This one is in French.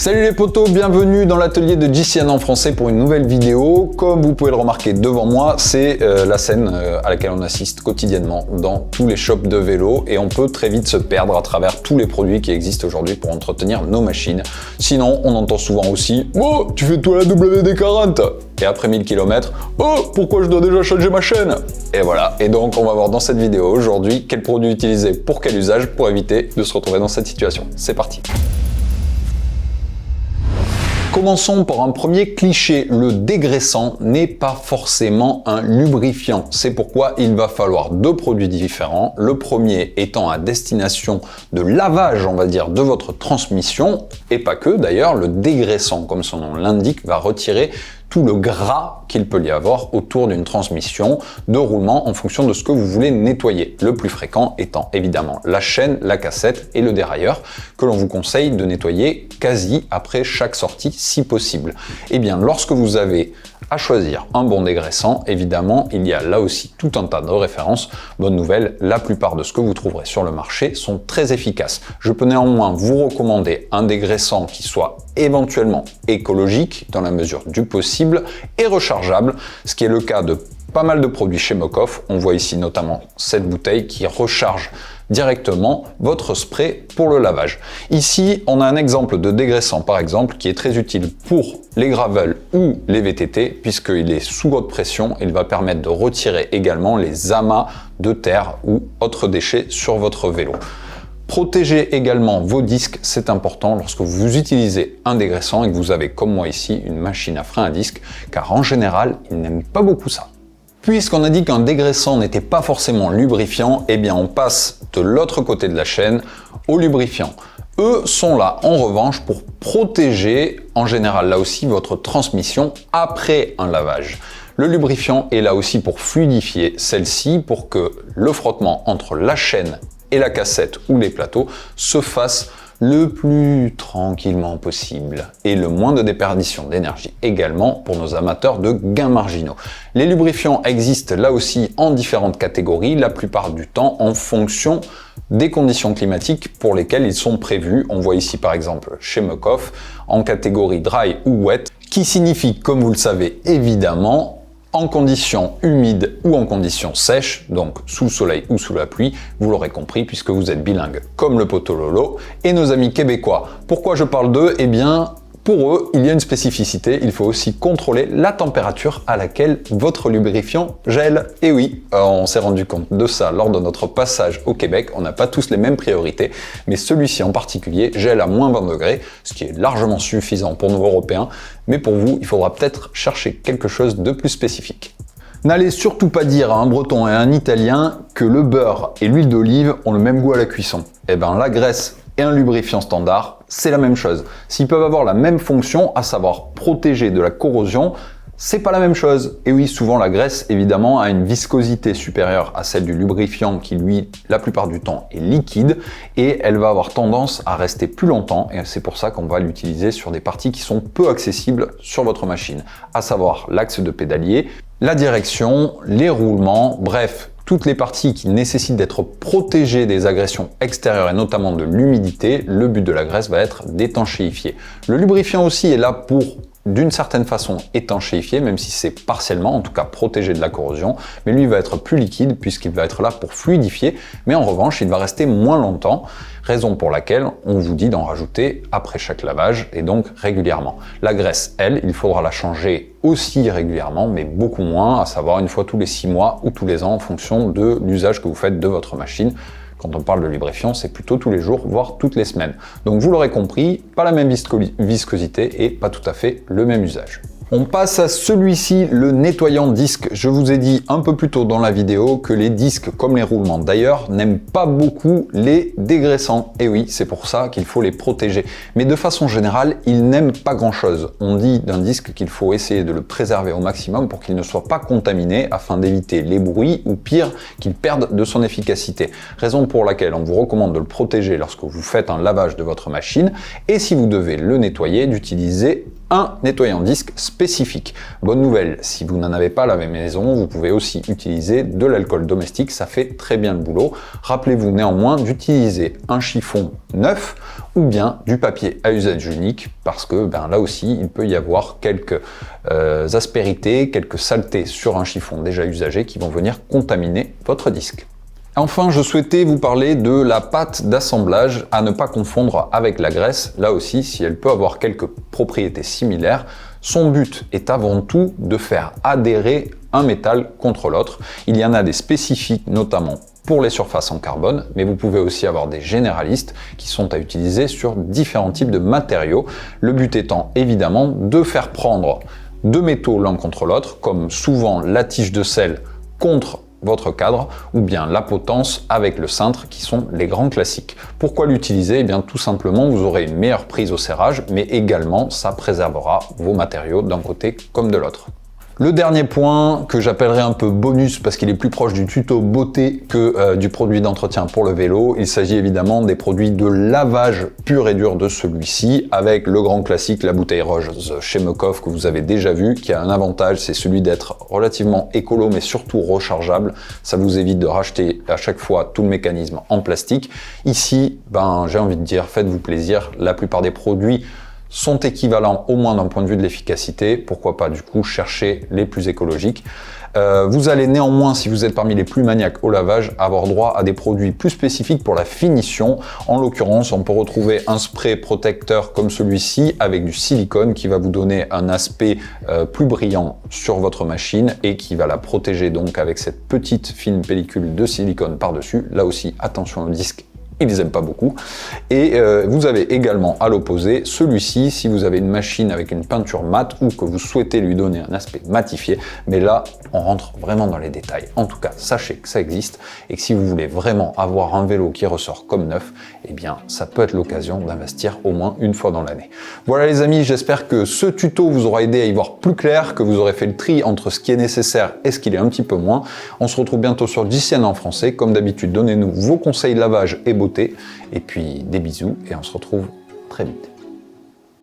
Salut les potos, bienvenue dans l'atelier de JCN en français pour une nouvelle vidéo. Comme vous pouvez le remarquer devant moi, c'est la scène à laquelle on assiste quotidiennement dans tous les shops de vélo et on peut très vite se perdre à travers tous les produits qui existent aujourd'hui pour entretenir nos machines. Sinon, on entend souvent aussi « Oh, tu fais toi la WD-40 » et après 1000 km, « Oh, pourquoi je dois déjà changer ma chaîne ?» Et voilà, et donc on va voir dans cette vidéo aujourd'hui quel produit utiliser pour quel usage pour éviter de se retrouver dans cette situation. C'est parti. Commençons par un premier cliché, le dégraissant n'est pas forcément un lubrifiant. C'est pourquoi il va falloir deux produits différents. Le premier étant à destination de lavage, on va dire, de votre transmission, et pas que d'ailleurs, le dégraissant, comme son nom l'indique, va retirer tout le gras qu'il peut y avoir autour d'une transmission de roulement en fonction de ce que vous voulez nettoyer. Le plus fréquent étant évidemment la chaîne, la cassette et le dérailleur que l'on vous conseille de nettoyer quasi après chaque sortie si possible. Et bien lorsque vous avez à choisir un bon dégraissant, évidemment, il y a là aussi tout un tas de références. Bonne nouvelle, la plupart de ce que vous trouverez sur le marché sont très efficaces. Je peux néanmoins vous recommander un dégraissant qui soit éventuellement écologique dans la mesure du possible et rechargeable, ce qui est le cas de pas mal de produits chez Muc-Off. On voit ici notamment cette bouteille qui recharge directement votre spray pour le lavage. Ici, on a un exemple de dégraissant par exemple qui est très utile pour les gravels ou les VTT puisqu'il est sous haute pression. Il va permettre de retirer également les amas de terre ou autres déchets sur votre vélo. Protégez également vos disques, c'est important lorsque vous utilisez un dégraissant et que vous avez comme moi ici une machine à frein à disque car en général, ils n'aiment pas beaucoup ça. Puisqu'on a dit qu'un dégraissant n'était pas forcément lubrifiant, eh bien on passe de l'autre côté de la chaîne aux lubrifiants. Eux sont là en revanche pour protéger en général là aussi votre transmission après un lavage. Le lubrifiant est là aussi pour fluidifier celle-ci pour que le frottement entre la chaîne et la cassette ou les plateaux se fasse le plus tranquillement possible et le moins de déperdition d'énergie également pour nos amateurs de gains marginaux. Les lubrifiants existent là aussi en différentes catégories, la plupart du temps en fonction des conditions climatiques pour lesquelles ils sont prévus. On voit ici par exemple chez Muc-Off en catégorie dry ou wet, qui signifie, comme vous le savez évidemment, en conditions humides ou en conditions sèches, donc sous le soleil ou sous la pluie, vous l'aurez compris puisque vous êtes bilingue comme le poteau Lolo et nos amis québécois. Pourquoi je parle d'eux? Eh bien, pour eux, il y a une spécificité, il faut aussi contrôler la température à laquelle votre lubrifiant gèle. Et oui, on s'est rendu compte de ça lors de notre passage au Québec, on n'a pas tous les mêmes priorités, mais celui-ci en particulier gèle à moins 20 degrés, ce qui est largement suffisant pour nous Européens, mais pour vous, il faudra peut-être chercher quelque chose de plus spécifique. N'allez surtout pas dire à un Breton et à un Italien que le beurre et l'huile d'olive ont le même goût à la cuisson. Eh bien, la graisse et un lubrifiant standard, c'est la même chose. S'ils peuvent avoir la même fonction, à savoir protéger de la corrosion, c'est pas la même chose. Et oui, souvent la graisse, évidemment, a une viscosité supérieure à celle du lubrifiant qui, lui, la plupart du temps, est liquide et elle va avoir tendance à rester plus longtemps et c'est pour ça qu'on va l'utiliser sur des parties qui sont peu accessibles sur votre machine, à savoir l'axe de pédalier, la direction, les roulements, bref, toutes les parties qui nécessitent d'être protégées des agressions extérieures et notamment de l'humidité, le but de la graisse va être d'étanchéifier. Le lubrifiant aussi est là pour d'une certaine façon étanchéifié, même si c'est partiellement, en tout cas protégé de la corrosion, mais lui va être plus liquide puisqu'il va être là pour fluidifier, mais en revanche il va rester moins longtemps, raison pour laquelle on vous dit d'en rajouter après chaque lavage et donc régulièrement. La graisse, elle, il faudra la changer aussi régulièrement, mais beaucoup moins, à savoir une fois tous les 6 mois ou tous les ans en fonction de l'usage que vous faites de votre machine. Quand on parle de lubrifiant, c'est plutôt tous les jours, voire toutes les semaines. Donc vous l'aurez compris, pas la même viscosité et pas tout à fait le même usage. On passe à celui-ci, le nettoyant disque. Je vous ai dit un peu plus tôt dans la vidéo que les disques, comme les roulements d'ailleurs, n'aiment pas beaucoup les dégraissants. Et oui, c'est pour ça qu'il faut les protéger. Mais de façon générale, ils n'aiment pas grand-chose. On dit d'un disque qu'il faut essayer de le préserver au maximum pour qu'il ne soit pas contaminé afin d'éviter les bruits ou pire, qu'il perde de son efficacité. Raison pour laquelle on vous recommande de le protéger lorsque vous faites un lavage de votre machine et si vous devez le nettoyer, d'utiliser un nettoyant disque spécifique. Bonne nouvelle, si vous n'en avez pas à la maison, vous pouvez aussi utiliser de l'alcool domestique, ça fait très bien le boulot. Rappelez-vous néanmoins d'utiliser un chiffon neuf ou bien du papier à usage unique, parce que là aussi, il peut y avoir quelques aspérités, quelques saletés sur un chiffon déjà usagé qui vont venir contaminer votre disque. Enfin, je souhaitais vous parler de la pâte d'assemblage à ne pas confondre avec la graisse. Là aussi, si elle peut avoir quelques propriétés similaires, son but est avant tout de faire adhérer un métal contre l'autre. Il y en a des spécifiques, notamment pour les surfaces en carbone, mais vous pouvez aussi avoir des généralistes qui sont à utiliser sur différents types de matériaux. Le but étant évidemment de faire prendre deux métaux l'un contre l'autre, comme souvent la tige de sel contre votre cadre, ou bien la potence avec le cintre, qui sont les grands classiques. Pourquoi l'utiliser? Eh bien tout simplement, vous aurez une meilleure prise au serrage, mais également ça préservera vos matériaux d'un côté comme de l'autre. Le dernier point, que j'appellerai un peu bonus parce qu'il est plus proche du tuto beauté que du produit d'entretien pour le vélo, il s'agit évidemment des produits de lavage pur et dur de celui-ci, avec le grand classique, la bouteille rose chez Mukov, que vous avez déjà vu, qui a un avantage, c'est celui d'être relativement écolo mais surtout rechargeable. Ça vous évite de racheter à chaque fois tout le mécanisme en plastique. Ici, j'ai envie de dire, faites-vous plaisir, la plupart des produits sont équivalents au moins d'un point de vue de l'efficacité, pourquoi pas du coup chercher les plus écologiques. Vous allez néanmoins, si vous êtes parmi les plus maniaques au lavage, avoir droit à des produits plus spécifiques pour la finition. En l'occurrence, on peut retrouver un spray protecteur comme celui-ci avec du silicone qui va vous donner un aspect plus brillant sur votre machine et qui va la protéger donc avec cette petite fine pellicule de silicone par-dessus. Là aussi, attention au disque, ils les aiment pas beaucoup. Et vous avez également à l'opposé celui-ci, si vous avez une machine avec une peinture mate ou que vous souhaitez lui donner un aspect matifié, mais là on rentre vraiment dans les détails. En tout cas, sachez que ça existe et que si vous voulez vraiment avoir un vélo qui ressort comme neuf, eh bien ça peut être l'occasion d'investir au moins une fois dans l'année. Voilà les amis, j'espère que ce tuto vous aura aidé à y voir plus clair, que vous aurez fait le tri entre ce qui est nécessaire et ce qui est un petit peu moins. On se retrouve bientôt sur JCN en français. Comme d'habitude, donnez-nous vos conseils lavage et beauté. Et puis des bisous et on se retrouve très vite.